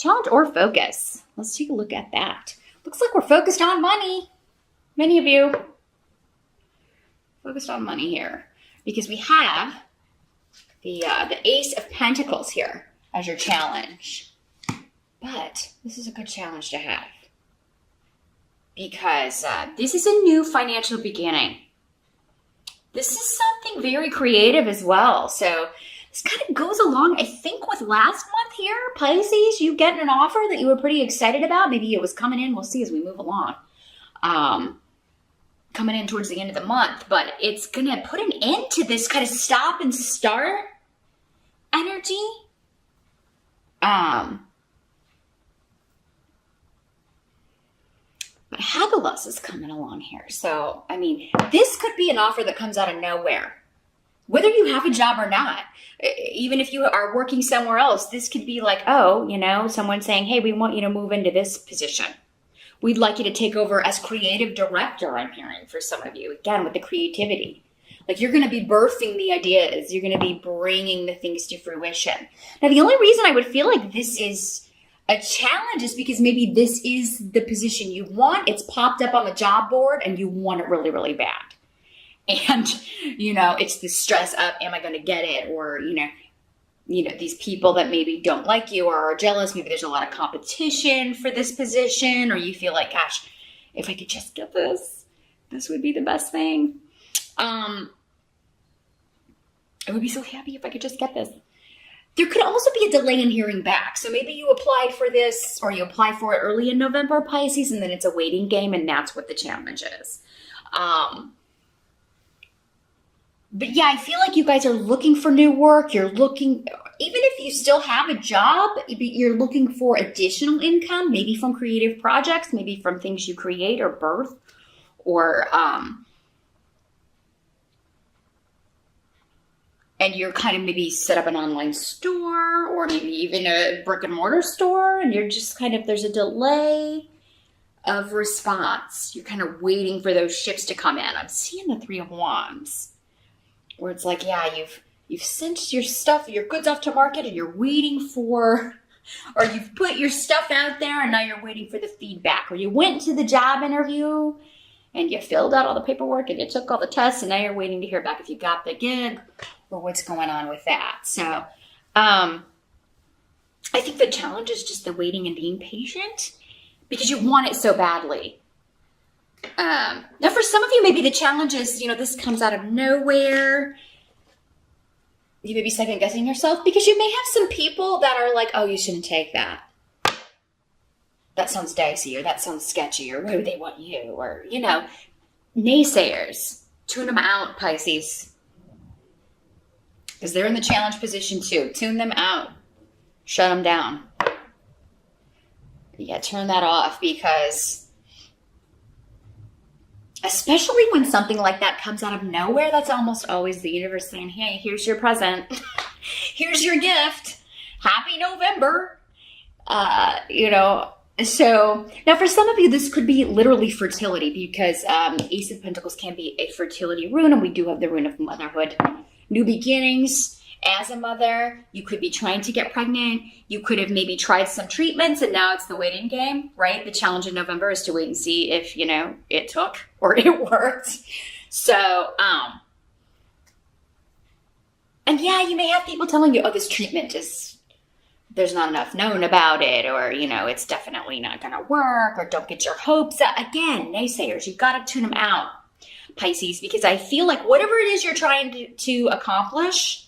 Challenge or focus. Let's take a look at that. Looks like we're focused on money. Many of you focused on money here because we have the Ace of Pentacles here as your challenge. But this is a good challenge to have because this is a new financial beginning. This is something very creative as well. So this kind of goes along, I think, with last month here, Pisces. You get an offer that you were pretty excited about. Maybe it was coming in. We'll see as we move along. Coming in towards the end of the month. But it's going to put an end to this kind of stop and start energy. But Hagalus is coming along here. So, I mean, this could be an offer that comes out of nowhere. Whether you have a job or not, even if you are working somewhere else, this could be like, oh, you know, someone saying, hey, we want you to move into this position. We'd like you to take over as creative director, I'm hearing, for some of you. Again, with the creativity. Like, you're going to be birthing the ideas. You're going to be bringing the things to fruition. Now, the only reason I would feel like this is a challenge is because maybe this is the position you want. It's popped up on the job board and you want it really, really bad. And, you know, it's the stress of, am I going to get it? Or, you know, these people that maybe don't like you or are jealous. Maybe there's a lot of competition for this position, or you feel like, gosh, if I could just get this, this would be the best thing. I would be so happy if I could just get this. There could also be a delay in hearing back. So maybe you applied for this or you apply for it early in November, Pisces, and then it's a waiting game, and that's what the challenge is. But yeah, I feel like you guys are looking for new work. You're looking, even if you still have a job, you're looking for additional income, maybe from creative projects, maybe from things you create or birth, or, and you're kind of maybe set up an online store or maybe even a brick and mortar store, and you're just kind of, there's a delay of response. You're kind of waiting for those ships to come in. I'm seeing the Three of Wands, where it's like, yeah, you've sent your stuff, your goods off to market, and you're waiting for, or you've put your stuff out there and now you're waiting for the feedback. Or you went to the job interview and you filled out all the paperwork and you took all the tests, and now you're waiting to hear back if you got the gig or what's going on with that. So I think the challenge is just the waiting and being patient because you want it so badly. Now, for some of you, maybe the challenge is, you know, this comes out of nowhere. You may be second guessing yourself because you may have some people that are like, oh, you shouldn't take that. That sounds dicey, or that sounds sketchy, or why would they want you? Or, you know, naysayers. Tune them out, Pisces. Because they're in the challenge position too. Tune them out. Shut them down. Yeah, turn that off, because especially when something like that comes out of nowhere, that's almost always the universe saying, hey, here's your present. Here's your gift. Happy November. You know, so now for some of you, this could be literally fertility, because Ace of Pentacles can be a fertility rune, and we do have the rune of motherhood. New beginnings. As a mother, you could be trying to get pregnant. You could have maybe tried some treatments, and now it's the waiting game, right? The challenge in November is to wait and see if, you know, it took or it worked. So, and yeah, you may have people telling you, oh, this treatment is, there's not enough known about it, or, you know, it's definitely not going to work, or don't get your hopes up. Again, naysayers, you've got to tune them out, Pisces, because I feel like whatever it is you're trying to accomplish,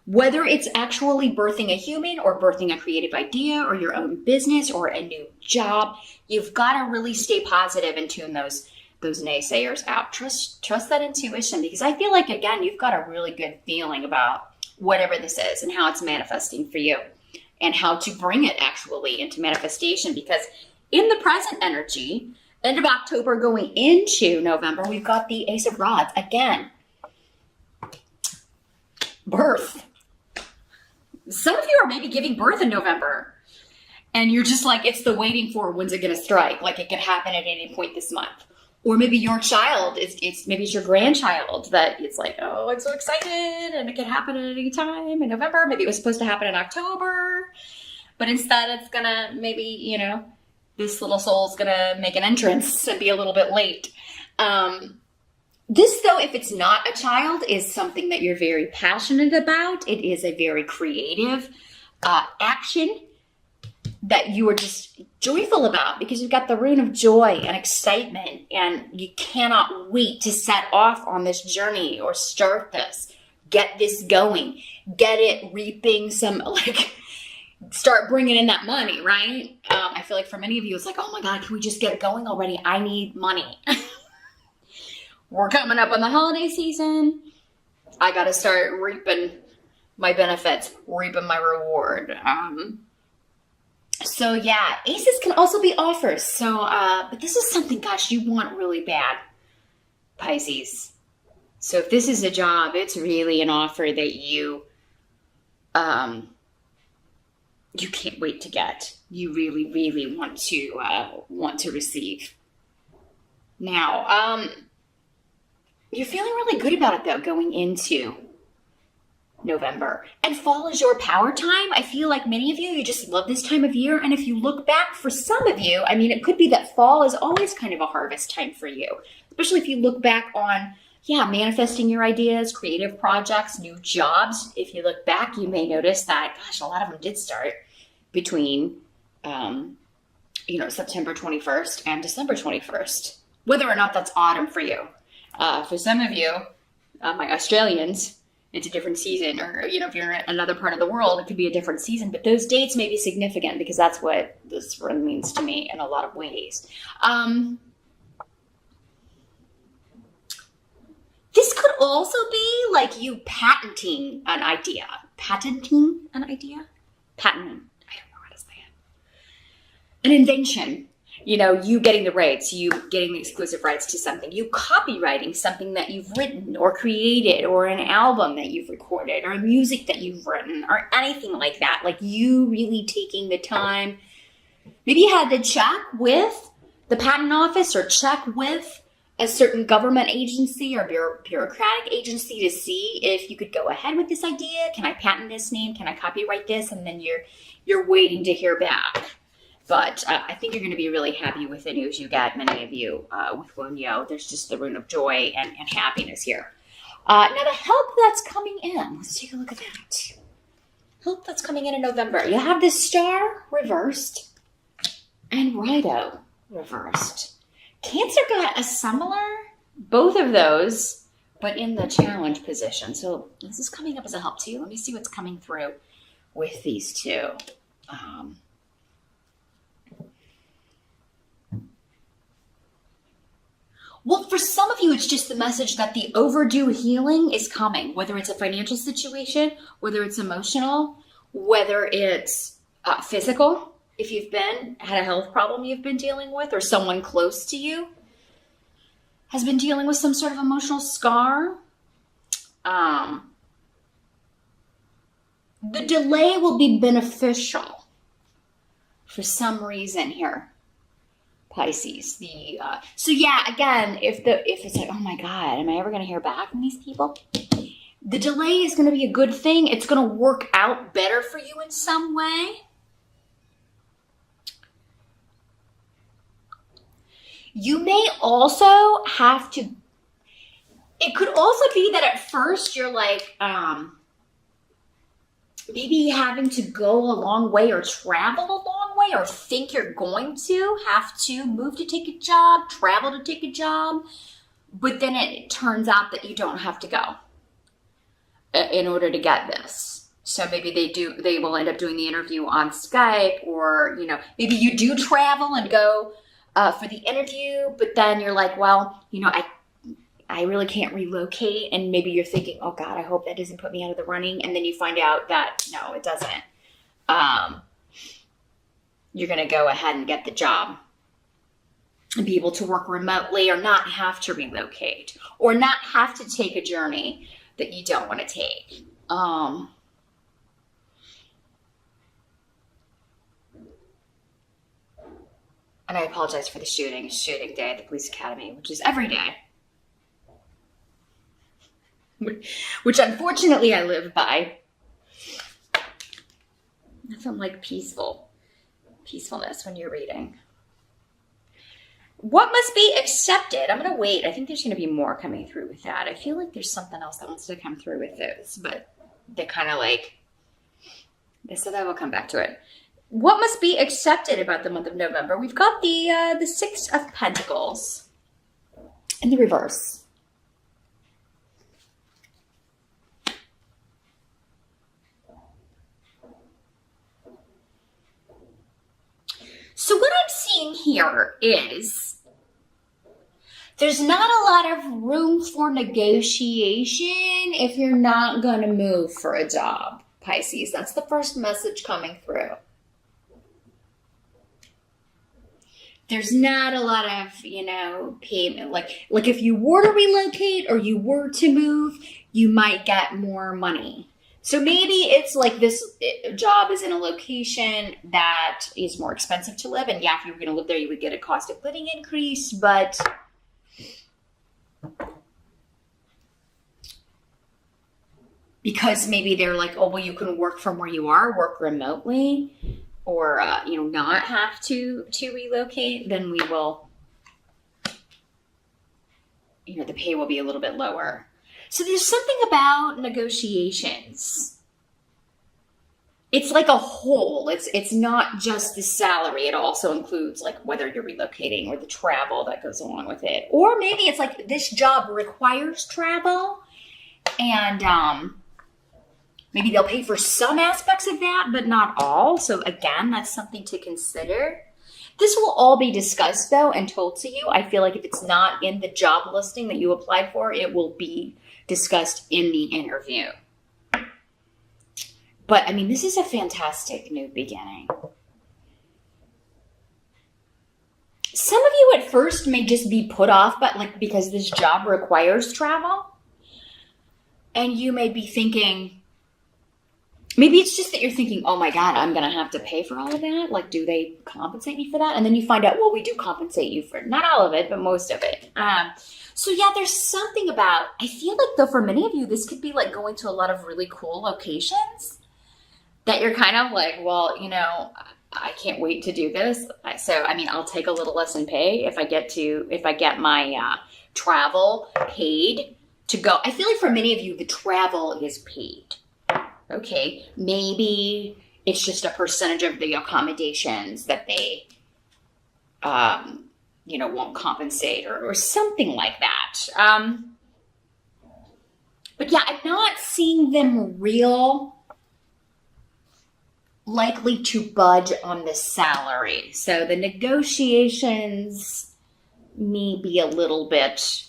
whether it's actually birthing a human or birthing a creative idea or your own business or a new job, you've got to really stay positive and tune those naysayers out. Trust that intuition, because I feel like, again, you've got a really good feeling about whatever this is and how it's manifesting for you and how to bring it actually into manifestation. Because in the present energy, end of October going into November, we've got the Ace of Rods again. Birth. Some of you are maybe giving birth in November, and you're just like, it's the waiting for, when's it going to strike? Like, it could happen at any point this month. Or maybe your child, maybe it's your grandchild that it's like, oh, I'm so excited, and it can happen at any time in November. Maybe it was supposed to happen in October. but instead it's gonna maybe, this little soul's gonna make an entrance and be a little bit late. This, though, if it's not a child, is something that you're very passionate about. It is a very creative action that you are just joyful about, because you've got the rune of joy and excitement, and you cannot wait to set off on this journey or start this, get this going, get it reaping some, start bringing in that money, right? I feel like for many of you, it's like, oh my God, can we just get going already? I need money. We're coming up on the holiday season. I got to start reaping my benefits, reaping my reward. So yeah, aces can also be offers. So, but this is something, gosh, you want really bad, Pisces. So if this is a job, it's really an offer that you can't wait to get. You really, really want to receive. Now, you're feeling really good about it, though, going into November. And fall is your power time. I feel like many of you just love this time of year. And if you look back, for some of you, I mean, it could be that fall is always kind of a harvest time for you. Especially if you look back on, manifesting your ideas, creative projects, new jobs. If you look back, you may notice that, gosh, a lot of them did start between, September 21st and December 21st. Whether or not that's autumn for you. For some of you, my Australians, it's a different season. Or, if you're in another part of the world, it could be a different season. But those dates may be significant, because that's what this spring means to me in a lot of ways. This could also be like you patenting an idea. Patenting? I don't know how to say it. An invention. You getting the rights, you getting the exclusive rights to something, you copywriting something that you've written or created, or an album that you've recorded, or music that you've written, or anything like that. Like you really taking the time. Maybe you had to check with the patent office or check with a certain government agency or bureaucratic agency to see if you could go ahead with this idea. Can I patent this name? Can I copyright this? And then you're waiting to hear back. But I think you're going to be really happy with the news you get, many of you, with Wunyo. There's just the rune of joy and happiness here. Now, the help that's coming in. Let's take a look at that. Help that's coming in November. You have the Star reversed and Rido reversed. Cancer got a similar, both of those, but in the challenge position. So this is coming up as a help to you. Let me see what's coming through with these two. Well, for some of you, it's just the message that the overdue healing is coming, whether it's a financial situation, whether it's emotional, whether it's physical, if you've had a health problem you've been dealing with, or someone close to you has been dealing with some sort of emotional scar. The delay will be beneficial for some reason here. Pisces. So yeah, again, if it's like, oh my God, am I ever going to hear back from these people? The delay is going to be a good thing. It's going to work out better for you in some way. You may also have to, it could also be that at first you're like, maybe having to go a long way or travel a long way, or think you're going to have to move to take a job, travel to take a job. But then it turns out that you don't have to go in order to get this. So maybe they will end up doing the interview on Skype, or, maybe you do travel and go for the interview, but then you're like, well, I really can't relocate. And maybe you're thinking, oh God, I hope that doesn't put me out of the running. And then you find out that no, it doesn't. You're going to go ahead and get the job and be able to work remotely, or not have to relocate, or not have to take a journey that you don't want to take. And I apologize for the shooting day at the police academy, which is every day. Which unfortunately I live by. Nothing like peacefulness when you're reading. What must be accepted? I'm going to wait. I think there's going to be more coming through with that. I feel like there's something else that wants to come through with this, but they kind of like, so that will come back to it. What must be accepted about the month of November? We've got the Six of Pentacles in the reverse. So what I'm seeing here is there's not a lot of room for negotiation if you're not going to move for a job, Pisces. That's the first message coming through. There's not a lot of, payment. Like if you were to relocate or you were to move, you might get more money. So maybe it's like this job is in a location that is more expensive to live. And yeah, if you were going to live there, you would get a cost of living increase. But because maybe they're like, oh, well, you can work from where you are, work remotely, or, not have to relocate, then we will, the pay will be a little bit lower. So there's something about negotiations. It's like a whole. It's not just the salary. It also includes like whether you're relocating or the travel that goes along with it. Or maybe it's like this job requires travel and maybe they'll pay for some aspects of that, but not all. So again, that's something to consider. This will all be discussed though and told to you. I feel like if it's not in the job listing that you applied for, it will be discussed in the interview. But I mean, this is a fantastic new beginning. Some of you at first may just be put off, but because this job requires travel. And you may be thinking, maybe it's just that you're thinking, oh my God, I'm going to have to pay for all of that. Like, do they compensate me for that? And then you find out, well, we do compensate you for not all of it, but most of it. So yeah, there's something about, I feel like though for many of you, this could be like going to a lot of really cool locations that you're kind of like, well, I can't wait to do this. So, I mean, I'll take a little less in pay if I get my travel paid to go. I feel like for many of you, the travel is paid. Okay, maybe it's just a percentage of the accommodations that they, won't compensate or something like that. But yeah, I'm not seeing them likely to budge on the salary. So the negotiations may be a little bit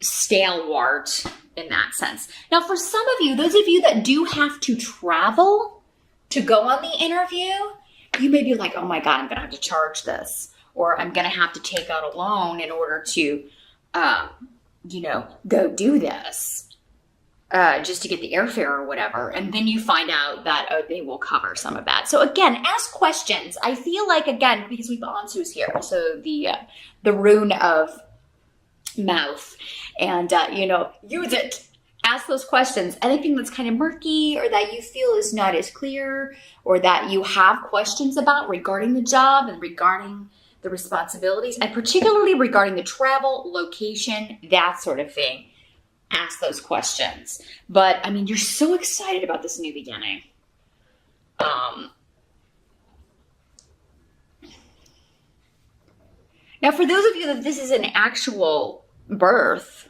stalwart in that sense. Now, for some of you, those of you that do have to travel to go on the interview, you may be like, oh my God, I'm going to have to charge this, or I'm going to have to take out a loan in order to, go do this. Just to get the airfare or whatever. And then you find out that they will cover some of that. So again, ask questions. I feel like, again, because we've Ansu's here, so the rune of mouth, and, use it. Ask those questions. Anything that's kind of murky or that you feel is not as clear or that you have questions about regarding the job and regarding the responsibilities, and particularly regarding the travel, location, that sort of thing. Ask those questions. But I mean, you're so excited about this new beginning. Now, for those of you that this is an actual birth,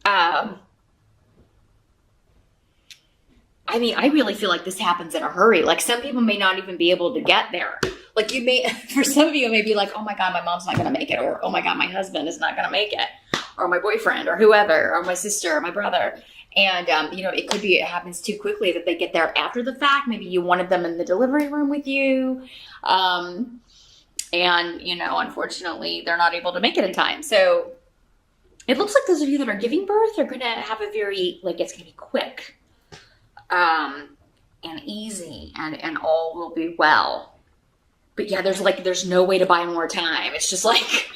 I mean, I really feel like this happens in a hurry. Like some people may not even be able to get there. Like for some of you, it may be like, oh my God, my mom's not going to make it. Or, oh my God, my husband is not going to make it. Or my boyfriend or whoever, or my sister or my brother. And, it could be, it happens too quickly that they get there after the fact. Maybe you wanted them in the delivery room with you. Unfortunately, they're not able to make it in time. So it looks like those of you that are giving birth are going to have a very, it's going to be quick and easy and all will be well. But yeah, there's no way to buy more time. It's just like,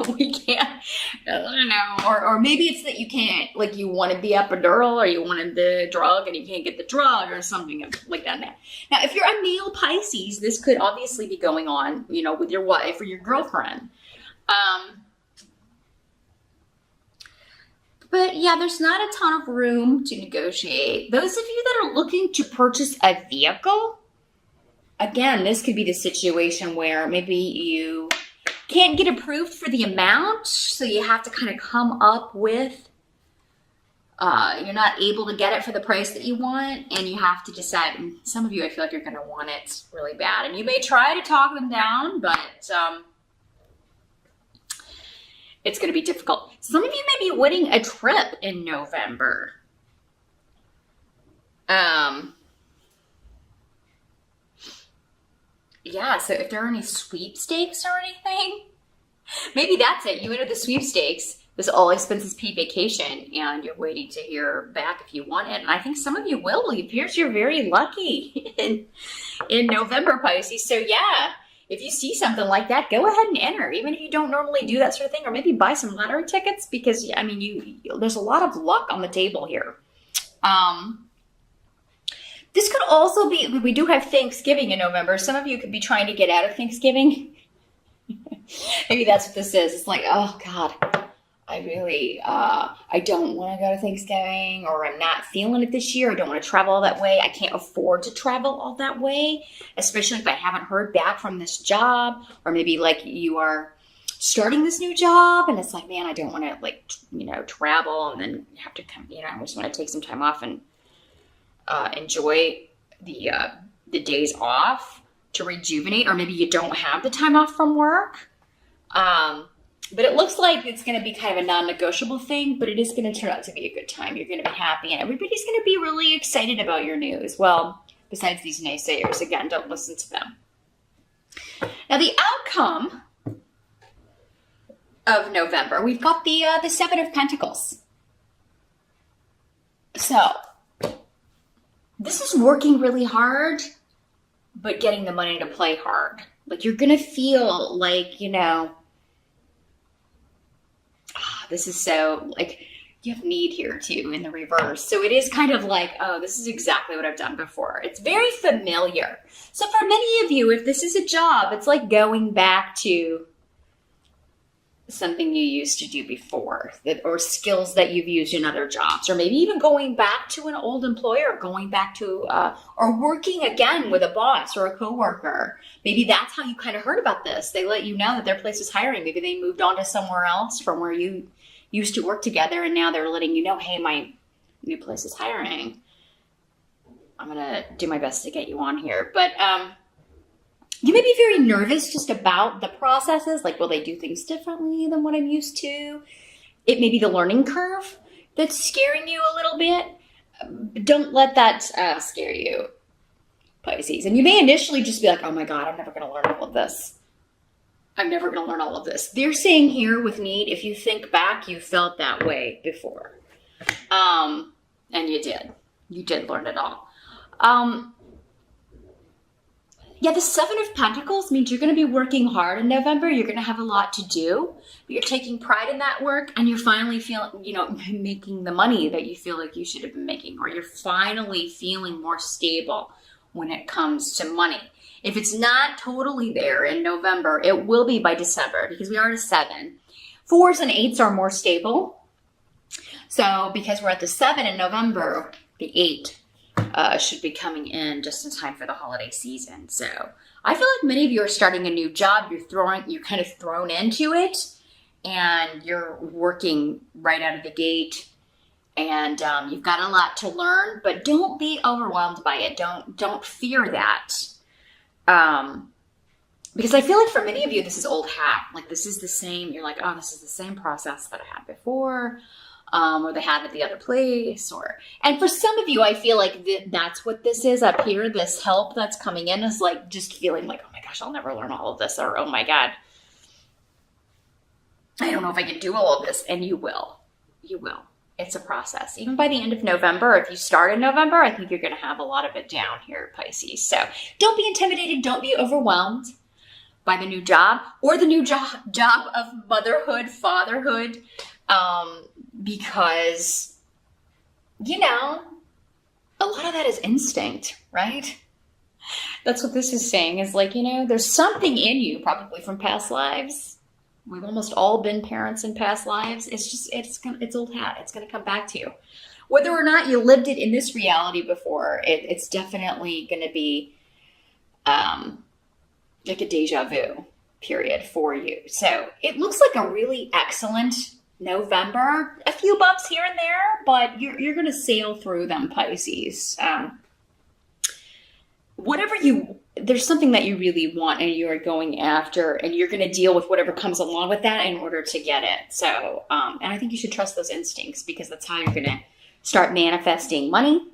We can't, I don't know. Or maybe it's that you can't, like you wanted the epidural or you wanted the drug and you can't get the drug or something like that. Now, if you're a male Pisces, this could obviously be going on, you know, with your wife or your girlfriend. But yeah, there's not a ton of room to negotiate. Those of you that are looking to purchase a vehicle, again, this could be the situation where maybe you can't get approved for the amount, so you have to kind of come up with, you're not able to get it for the price that you want, and you have to decide. And some of you, I feel like you're going to want it really bad, and you may try to talk them down, but it's going to be difficult. Some of you may be winning a trip in November. Yeah, so if there are any sweepstakes or anything, maybe that's it. You enter the sweepstakes, this all expenses paid vacation, and you're waiting to hear back if you want it. And I think some of you will. It appears you're very lucky in November, Pisces. So yeah, if you see something like that, go ahead and enter, even if you don't normally do that sort of thing, or maybe buy some lottery tickets, because I mean, there's a lot of luck on the table here. This could also be, we do have Thanksgiving in November. Some of you could be trying to get out of Thanksgiving. Maybe that's what this is. It's like, oh God, I really, I don't want to go to Thanksgiving, or I'm not feeling it this year. I don't want to travel all that way. I can't afford to travel all that way, especially if I haven't heard back from this job, or maybe like you are starting this new job and it's like, man, I don't want to like, you know, travel and then have to come, you know, I just want to take some time off and enjoy the days off to rejuvenate, or maybe you don't have the time off from work. But it looks like it's going to be kind of a non-negotiable thing, but it is going to turn out to be a good time. You're going to be happy, and everybody's going to be really excited about your news. Well, besides these naysayers, again, don't listen to them. Now, the outcome of November, we've got the Seven of Pentacles. So, this is working really hard, but getting the money to play hard. Like, you're going to feel like, you know, this is so, like, you have need here too in the reverse. So it is kind of like, oh, this is exactly what I've done before. It's very familiar. So for many of you, if this is a job, it's like going back to something you used to do before, or skills that you've used in other jobs, or maybe even going back to an old employer, going back to, or working again with a boss or a coworker. Maybe that's how you kind of heard about this. They let you know that their place is hiring. Maybe they moved on to somewhere else from where you used to work together, and now they're letting you know, hey, my new place is hiring. I'm going to do my best to get you on here. But you may be very nervous just about the processes. Like, will they do things differently than what I'm used to? It may be the learning curve that's scaring you a little bit. Don't let that scare you, Pisces. And you may initially just be like, oh my God, I'm never going to learn all of this. I'm never going to learn all of this. They're saying here with need, if you think back, you felt that way before. And you did. You did learn it all. Yeah, the Seven of Pentacles means you're going to be working hard in November. You're going to have a lot to do. But you're taking pride in that work, and you're finally feeling, you know, making the money that you feel like you should have been making, or you're finally feeling more stable when it comes to money. If it's not totally there in November, it will be by December, because we are at a 7. 4s and 8s are more stable. So because we're at the 7 in November, the 8 should be coming in just in time for the holiday season. So I feel like many of you are starting a new job. You're kind of thrown into it, and you're working right out of the gate. And you've got a lot to learn, but don't be overwhelmed by it. Don't fear that. Because I feel like for many of you, this is old hat. Like, this is the same. You're like, oh, this is the same process that I had before, or they had at the other place. And for some of you, I feel like that's what this is up here. This help that's coming in is like just feeling like, oh my gosh, I'll never learn all of this. Or, oh my God, I don't know if I can do all of this. And you will. You will. It's a process. Even by the end of November, if you start in November, I think you're going to have a lot of it down here, Pisces. So don't be intimidated. Don't be overwhelmed. by the new job or the new job of motherhood, fatherhood, because, you know, a lot of that is instinct, right? That's what this is saying, is like, you know, there's something in you, probably from past lives. We've almost all been parents in past lives. It's old hat. It's going to come back to you. Whether or not you lived it in this reality before, it's definitely going to be like a deja vu period for you. So it looks like a really excellent November. A few bumps here and there, but you're going to sail through them, Pisces. There's something that you really want and you're going after, and you're going to deal with whatever comes along with that in order to get it. So, and I think you should trust those instincts, because that's how you're going to start manifesting money.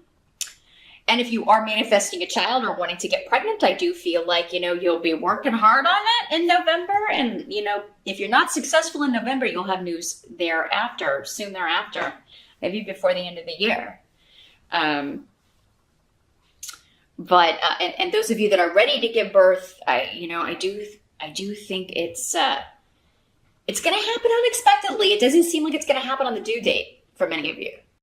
And if you are manifesting a child or wanting to get pregnant, I do feel like, you know, you'll be working hard on it in November. And, you know, if you're not successful in November, you'll have news thereafter, soon thereafter, maybe before the end of the year. But those of you that are ready to give birth, I do think it's going to happen unexpectedly. It doesn't seem like it's going to happen on the due date for many of you.